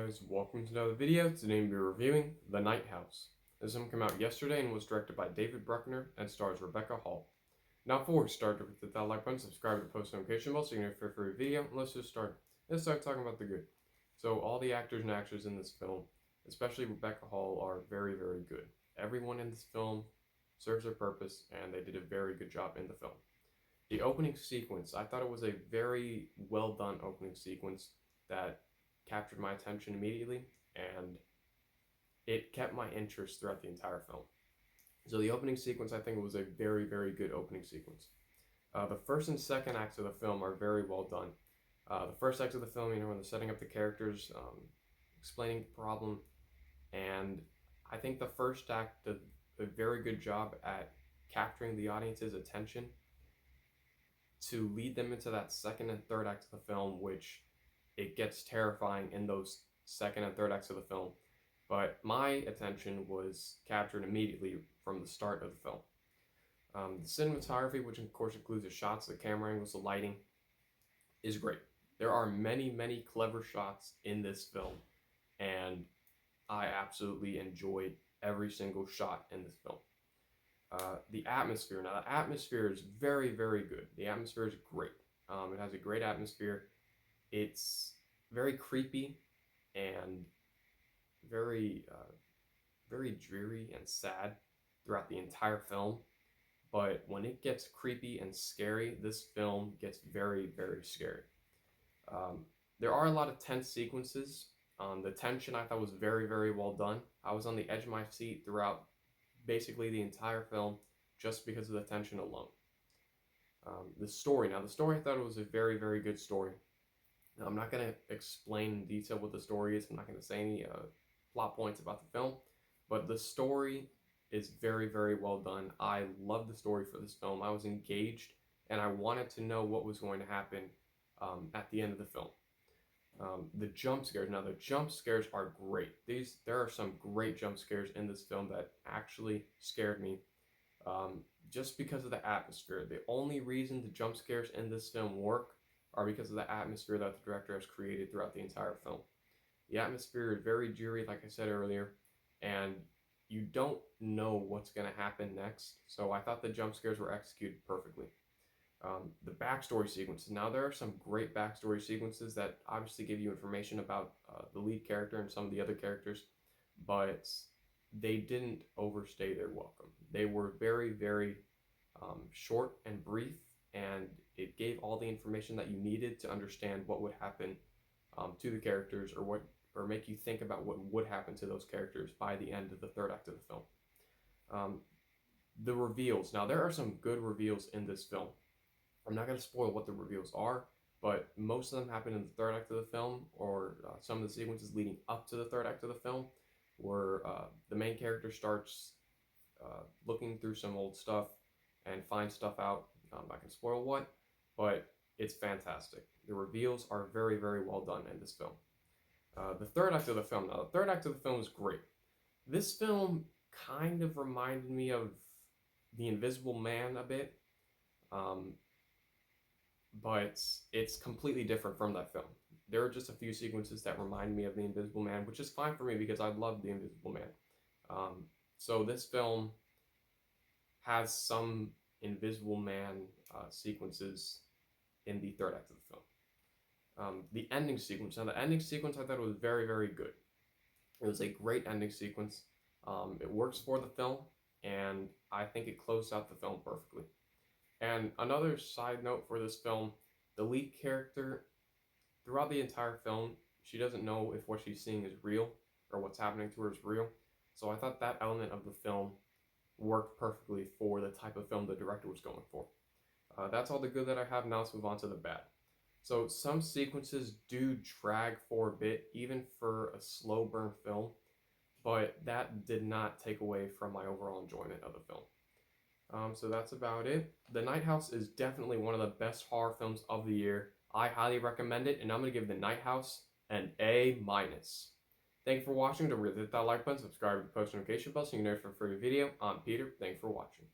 guys, welcome to another video. Today we'll be reviewing The Night House. This film came out yesterday and was directed by David Bruckner and stars Rebecca Hall. Now before we start, don't forget that like button, subscribe to the post notification bell so you can get for every video. Let's just start. Let's start talking about the good. So all the actors and actresses in this film, especially Rebecca Hall, are very, very good. Everyone in this film serves their purpose and they did a very good job in the film. The opening sequence, I thought it was a very well done opening sequence that captured my attention immediately, and it kept my interest throughout the entire film. So the opening sequence, I think, was a very, very good opening sequence. The first and second acts of the film are very well done. The first act of the film, when they're setting up the characters, explaining the problem, and I think the first act did a very good job at capturing the audience's attention to lead them into that second and third act of the film, which it gets terrifying in those second and third acts of the film. But my attention was captured immediately from the start of the film. The cinematography, which of course includes the shots, the camera angles, the lighting, is great. There are many, many clever shots in this film, and I absolutely enjoyed every single shot in this film. The atmosphere. Now, the atmosphere is very, very good. The atmosphere is great. It has a great atmosphere. It's very creepy and very, very dreary and sad throughout the entire film. But when it gets creepy and scary, this film gets very, very scary. There are a lot of tense sequences. The tension I thought was very, very well done. I was on the edge of my seat throughout basically the entire film just because of the tension alone. The story. Now, the story I thought it was a very, very good story. Now, I'm not going to explain in detail what the story is. I'm not going to say any plot points about the film, but the story is very, very well done. I love the story for this film. I was engaged, and I wanted to know what was going to happen at the end of the film. The jump scares. Now, the jump scares are great. There are some great jump scares in this film that actually scared me just because of the atmosphere. The only reason the jump scares in this film work are because of the atmosphere that the director has created throughout the entire film. The atmosphere is very dreary, like I said earlier, and you don't know what's going to happen next, so I thought the jump scares were executed perfectly. The backstory sequences. Now, there are some great backstory sequences that obviously give you information about the lead character and some of the other characters, but they didn't overstay their welcome. They were very, very short and brief, and it gave all the information that you needed to understand what would happen to the characters, or make you think about what would happen to those characters by the end of the third act of the film. The reveals. Now, there are some good reveals in this film. I'm not going to spoil what the reveals are, but most of them happen in the third act of the film, or some of the sequences leading up to the third act of the film, where the main character starts looking through some old stuff and finds stuff out. I'm not going to spoil what, but it's fantastic. The reveals are very, very well done in this film. The third act of the film. Now, the third act of the film is great. This film kind of reminded me of The Invisible Man a bit, but it's completely different from that film. There are just a few sequences that remind me of The Invisible Man, which is fine for me because I love The Invisible Man. So this film has some Invisible Man sequences in the third act of the film. The ending sequence. Now, the ending sequence I thought was very, very good. It was a great ending sequence. It works for the film, and I think it closed out the film perfectly. And another side note for this film, the lead character, throughout the entire film, she doesn't know if what she's seeing is real or what's happening to her is real. So I thought that element of the film worked perfectly for the type of film the director was going for. That's all the good that I have. Now let's move on to the bad. So some sequences do drag for a bit, even for a slow burn film, but that did not take away from my overall enjoyment of the film. So that's about it. The Night House is definitely one of the best horror films of the year. I highly recommend it, and I'm going to give The Night House an A-. Thank you for watching. Don't forget to hit that like button, subscribe to the post notification bell so you know for a free video. I'm Peter. Thanks for watching.